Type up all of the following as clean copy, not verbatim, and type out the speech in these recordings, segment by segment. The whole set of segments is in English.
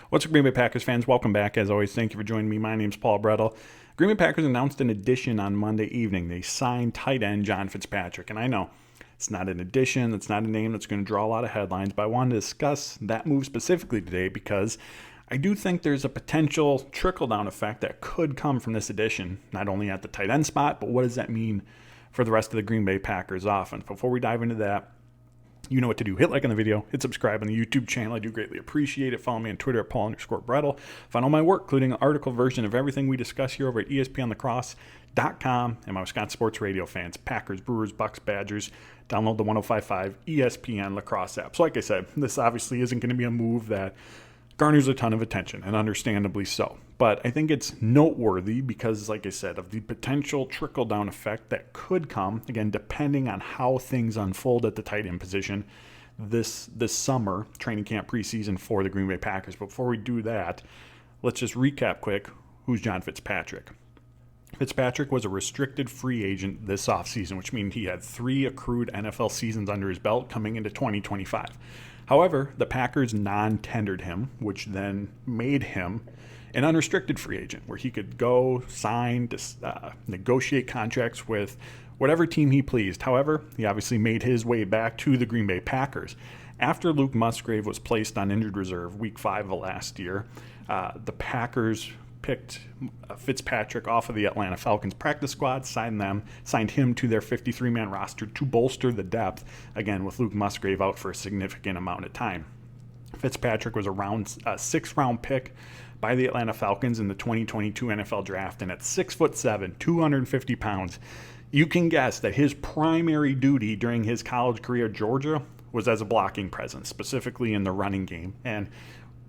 What's up, Green Bay Packers fans? Welcome back. As always, thank you for joining me. My name's Paul Brettel. Green Bay Packers announced an addition on Monday evening. They signed tight end John FitzPatrick. And I know it's not an addition, it's not a name that's going to draw a lot of headlines, but I wanted to discuss that move specifically today because I do think there's a potential trickle-down effect that could come from this addition, not only at the tight end spot, but what does that mean for the rest of the Green Bay Packers offense? Before we dive into that, you know what to do. Hit like on the video, hit subscribe on the YouTube channel. I do greatly appreciate it. Follow me on Twitter at Paul_Brettel. Find all my work, including an article version of everything we discuss here over at ESPNLacrosse.com and my Wisconsin Sports Radio fans, Packers, Brewers, Bucks, Badgers. Download the 105.5 ESPN Lacrosse app. So like I said, this obviously isn't going to be a move that garners a ton of attention, and understandably so. But I think it's noteworthy because, like I said, of the potential trickle-down effect that could come, again, depending on how things unfold at the tight end position this summer, training camp preseason for the Green Bay Packers. Before we do that, let's just recap quick. Who's John FitzPatrick? FitzPatrick was a restricted free agent this offseason, which means he had 3 accrued NFL seasons under his belt coming into 2025. However, the Packers non-tendered him, which then made him an unrestricted free agent where he could go sign, negotiate contracts with whatever team he pleased. However, he obviously made his way back to the Green Bay Packers. After Luke Musgrave was placed on injured reserve week 5 of last year, the Packers picked FitzPatrick off of the Atlanta Falcons practice squad, signed him to their 53-man roster to bolster the depth, again, with Luke Musgrave out for a significant amount of time. FitzPatrick was a 6th-round pick by the Atlanta Falcons in the 2022 NFL Draft, and at 6'7", 250 pounds, you can guess that his primary duty during his college career at Georgia was as a blocking presence, specifically in the running game. And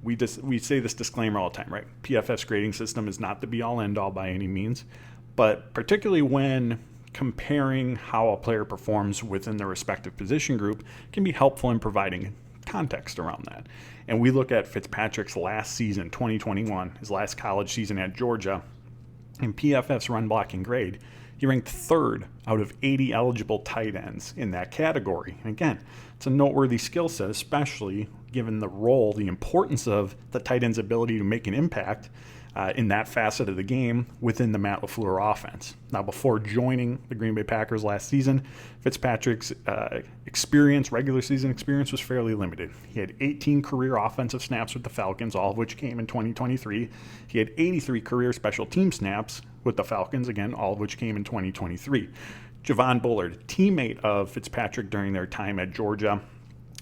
we say this disclaimer all the time, right? PFF's grading system is not the be-all, end-all by any means, but particularly when comparing how a player performs within their respective position group can be helpful in providing context around that. And we look at FitzPatrick's last season, 2021, his last college season at Georgia, in PFF's run blocking grade, he ranked 3rd out of 80 eligible tight ends in that category. And again, it's a noteworthy skill set, especially given the role, the importance of the tight end's ability to make an impact in that facet of the game within the Matt LaFleur offense. Now, before joining the Green Bay Packers last season, FitzPatrick's regular season experience was fairly limited. He had 18 career offensive snaps with the Falcons, all of which came in 2023. He had 83 career special team snaps with the Falcons, again, all of which came in 2023. Javon Bullard, teammate of FitzPatrick during their time at Georgia.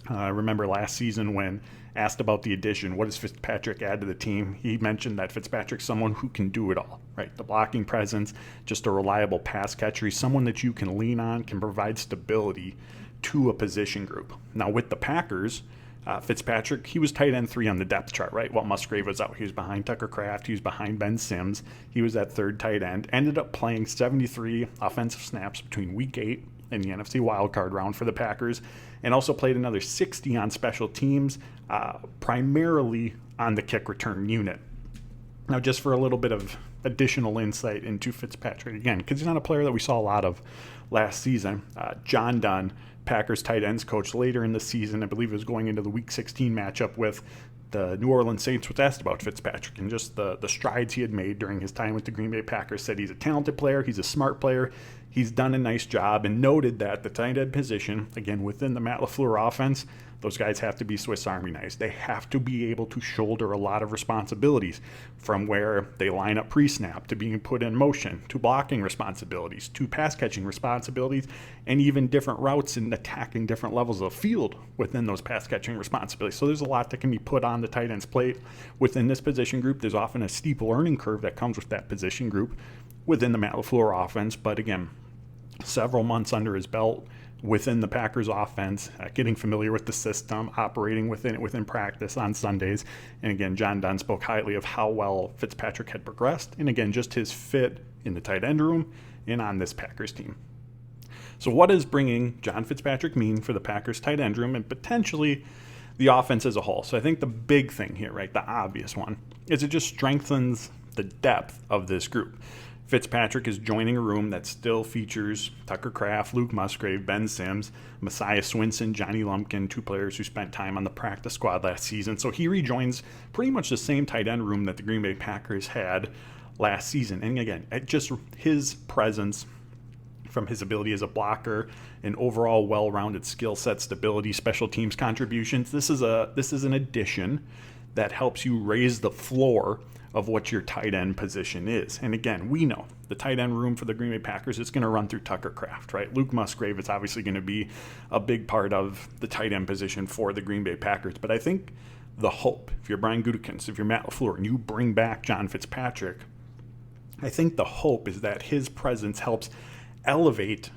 I remember last season when asked about the addition, what does FitzPatrick add to the team? He mentioned that FitzPatrick's someone who can do it all, right? The blocking presence, just a reliable pass catcher. He's someone that you can lean on, can provide stability to a position group. Now with the Packers, FitzPatrick, he was tight end 3 on the depth chart, right? While Musgrave was out, he was behind Tucker Kraft, he was behind Ben Sims. He was that 3rd tight end, ended up playing 73 offensive snaps between week 8 in the NFC wildcard round for the Packers, and also played another 60 on special teams, primarily on the kick return unit. Now, just for a little bit of additional insight into FitzPatrick, again, because he's not a player that we saw a lot of last season, John Dunn, Packers tight ends coach later in the season, I believe it was going into the Week 16 matchup with the New Orleans Saints, was asked about FitzPatrick and just the strides he had made during his time with the Green Bay Packers. Said he's a talented player, he's a smart player, he's done a nice job, and noted that the tight end position, again, within the Matt LaFleur offense, those guys have to be Swiss Army knives. They have to be able to shoulder a lot of responsibilities, from where they line up pre-snap to being put in motion, to blocking responsibilities, to pass catching responsibilities, and even different routes and attacking different levels of the field within those pass catching responsibilities. So there's a lot that can be put on the tight end's plate within this position group. There's often a steep learning curve that comes with that position group within the Matt LaFleur offense, but again, several months under his belt within the Packers offense, getting familiar with the system, operating within it within practice on Sundays. And again, John Dunn spoke highly of how well FitzPatrick had progressed, and again, just his fit in the tight end room and on this Packers team. So what does bringing John FitzPatrick mean for the Packers tight end room and potentially the offense as a whole? So I think the big thing here, right, the obvious one, is it just strengthens the depth of this group. Fitzpatrick is joining a room that still features Tucker Kraft, Luke Musgrave, Ben Sims, Messiah Swinson, Johnny Lumpkin, 2 players who spent time on the practice squad last season. So he rejoins pretty much the same tight end room that the Green Bay Packers had last season. And again, just his presence, from his ability as a blocker and overall well-rounded skill set, stability, special teams contributions, this is an addition that helps you raise the floor of what your tight end position is. And again, we know the tight end room for the Green Bay Packers is going to run through Tucker Kraft, right? Luke Musgrave is obviously going to be a big part of the tight end position for the Green Bay Packers. But I think the hope, if you're Brian Gutekunst, if you're Matt LaFleur, and you bring back John FitzPatrick, I think the hope is that his presence helps elevate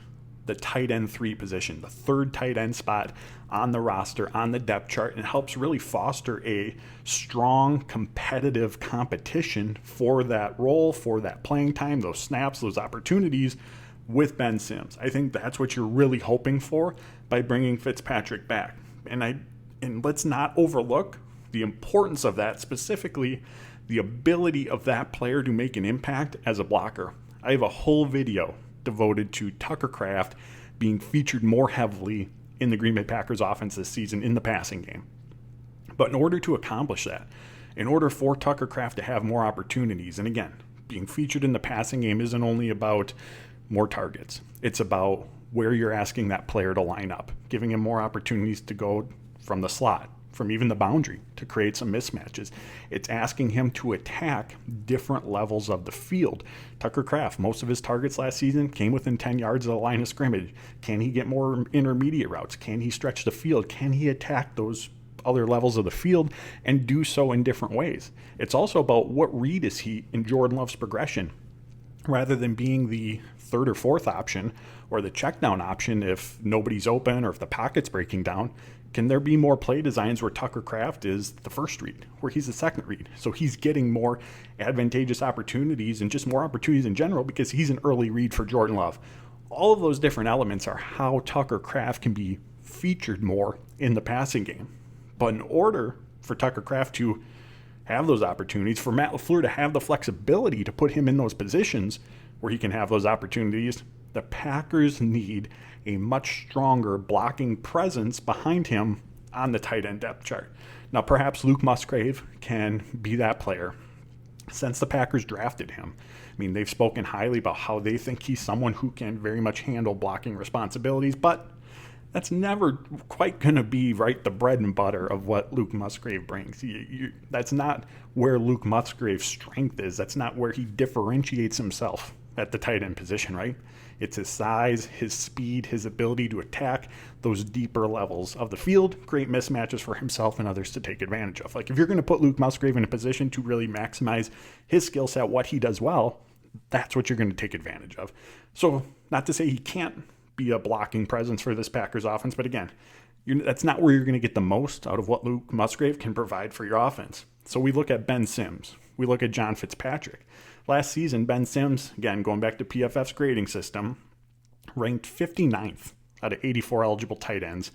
the tight end 3 position, the third tight end spot on the roster, on the depth chart, and helps really foster a strong competitive competition for that role, for that playing time, those snaps, those opportunities with Ben Sims. I think that's what you're really hoping for by bringing Fitzpatrick back. And let's not overlook the importance of that, specifically the ability of that player to make an impact as a blocker. I have a whole video devoted to Tucker Kraft being featured more heavily in the Green Bay Packers offense this season in the passing game. But in order to accomplish that, in order for Tucker Kraft to have more opportunities, and again, being featured in the passing game isn't only about more targets. It's about where you're asking that player to line up, giving him more opportunities to go from the slot, from even the boundary, to create some mismatches. It's asking him to attack different levels of the field. Tucker Kraft, most of his targets last season came within 10 yards of the line of scrimmage. Can he get more intermediate routes? Can he stretch the field? Can he attack those other levels of the field and do so in different ways? It's also about what read is he in Jordan Love's progression, rather than being the 3rd or 4th option or the check down option if nobody's open or if the pocket's breaking down. Can there be more play designs where Tucker Kraft is the 1st read, where he's the 2nd read? So he's getting more advantageous opportunities and just more opportunities in general because he's an early read for Jordan Love. All of those different elements are how Tucker Kraft can be featured more in the passing game. But in order for Tucker Kraft to have those opportunities, for Matt LaFleur to have the flexibility to put him in those positions where he can have those opportunities, the Packers need a much stronger blocking presence behind him on the tight end depth chart. Now, perhaps Luke Musgrave can be that player. Since the Packers drafted him, I mean, they've spoken highly about how they think he's someone who can very much handle blocking responsibilities, but that's never quite going to be the bread and butter of what Luke Musgrave brings. That's not where Luke Musgrave's strength is. That's not where he differentiates himself at the tight end position, right? It's his size, his speed, his ability to attack those deeper levels of the field, create mismatches for himself and others to take advantage of. Like, if you're going to put Luke Musgrave in a position to really maximize his skill set, what he does well, that's what you're going to take advantage of. So, not to say he can't be a blocking presence for this Packers offense, but again, that's not where you're going to get the most out of what Luke Musgrave can provide for your offense. So we look at Ben Sims. We look at John FitzPatrick. Last season, Ben Sims, again, going back to PFF's grading system, ranked 59th out of 84 eligible tight ends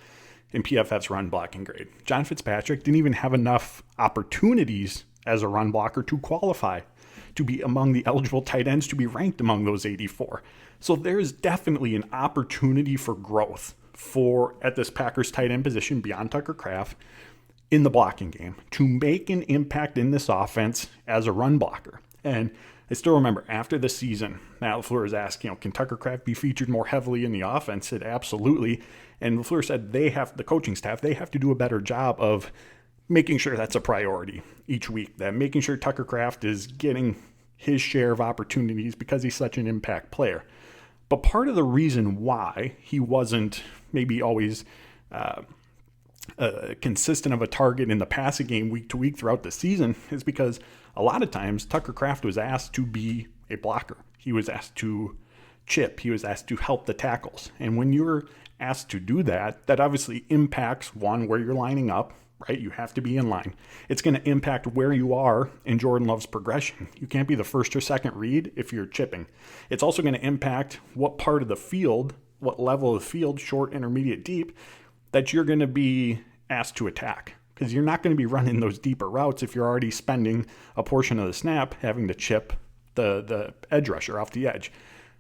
in PFF's run blocking grade. John FitzPatrick didn't even have enough opportunities as a run blocker to qualify to be among the eligible tight ends to be ranked among those 84. So there's definitely an opportunity for growth at this Packers tight end position beyond Tucker Kraft in the blocking game to make an impact in this offense as a run blocker. And I still remember after the season, Matt LaFleur was asked, can Tucker Kraft be featured more heavily in the offense? Said absolutely. And LaFleur said the coaching staff, they have to do a better job of making sure that's a priority each week, that making sure Tucker Kraft is getting his share of opportunities because he's such an impact player. But part of the reason why he wasn't maybe always consistent of a target in the passing game week to week throughout the season is because a lot of times Tucker Kraft was asked to be a blocker. He was asked to chip. He was asked to help the tackles. And when you're asked to do that, that obviously impacts, one, where you're lining up, right? You have to be in line. It's going to impact where you are in Jordan Love's progression. You can't be the 1st or 2nd read if you're chipping. It's also going to impact what part of the field, what level of the field, short, intermediate, deep, that you're going to be asked to attack. Because you're not going to be running those deeper routes if you're already spending a portion of the snap having to chip the edge rusher off the edge.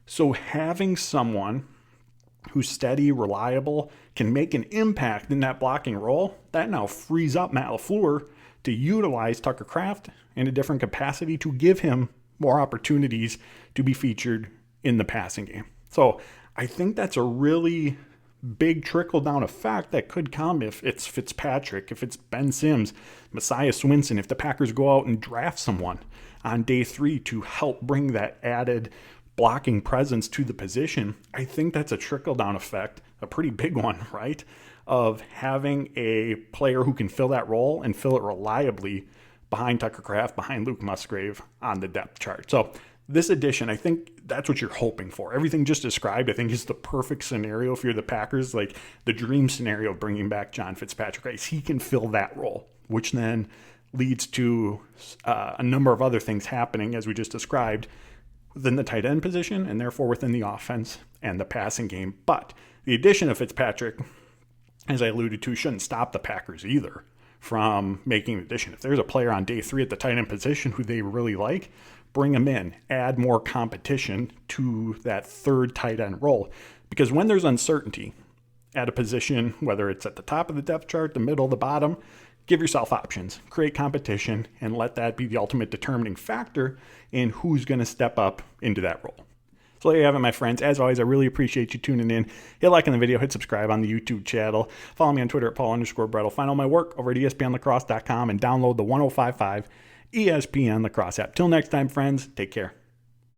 So having someone who's steady, reliable, can make an impact in that blocking role, that now frees up Matt LaFleur to utilize Tucker Kraft in a different capacity to give him more opportunities to be featured in the passing game. So I think that's a really big trickle-down effect that could come if it's Fitzpatrick, if it's Ben Sims, Messiah Swinson, if the Packers go out and draft someone on day 3 to help bring that added blocking presence to the position. I think that's a trickle-down effect, a pretty big one, right? Of having a player who can fill that role and fill it reliably behind Tucker Kraft, behind Luke Musgrave on the depth chart. So this addition, I think that's what you're hoping for. Everything just described, I think, is the perfect scenario if you're the Packers, like the dream scenario of bringing back John FitzPatrick. Right? He can fill that role, which then leads to a number of other things happening, as we just described, within the tight end position and therefore within the offense and the passing game. But the addition of Fitzpatrick, as I alluded to, shouldn't stop the Packers either from making an addition. If there's a player on day 3 at the tight end position who they really like, bring him in, add more competition to that third tight end role. Because when there's uncertainty at a position, whether it's at the top of the depth chart, the middle, the bottom, give yourself options, create competition, and let that be the ultimate determining factor in who's going to step up into that role. So there you have it, my friends. As always, I really appreciate you tuning in. Hit like on the video, hit subscribe on the YouTube channel. Follow me on Twitter at Paul_Brettel. Find all my work over at ESPNlacrosse.com and download the 1055 ESPN Lacrosse app. Till next time, friends, take care.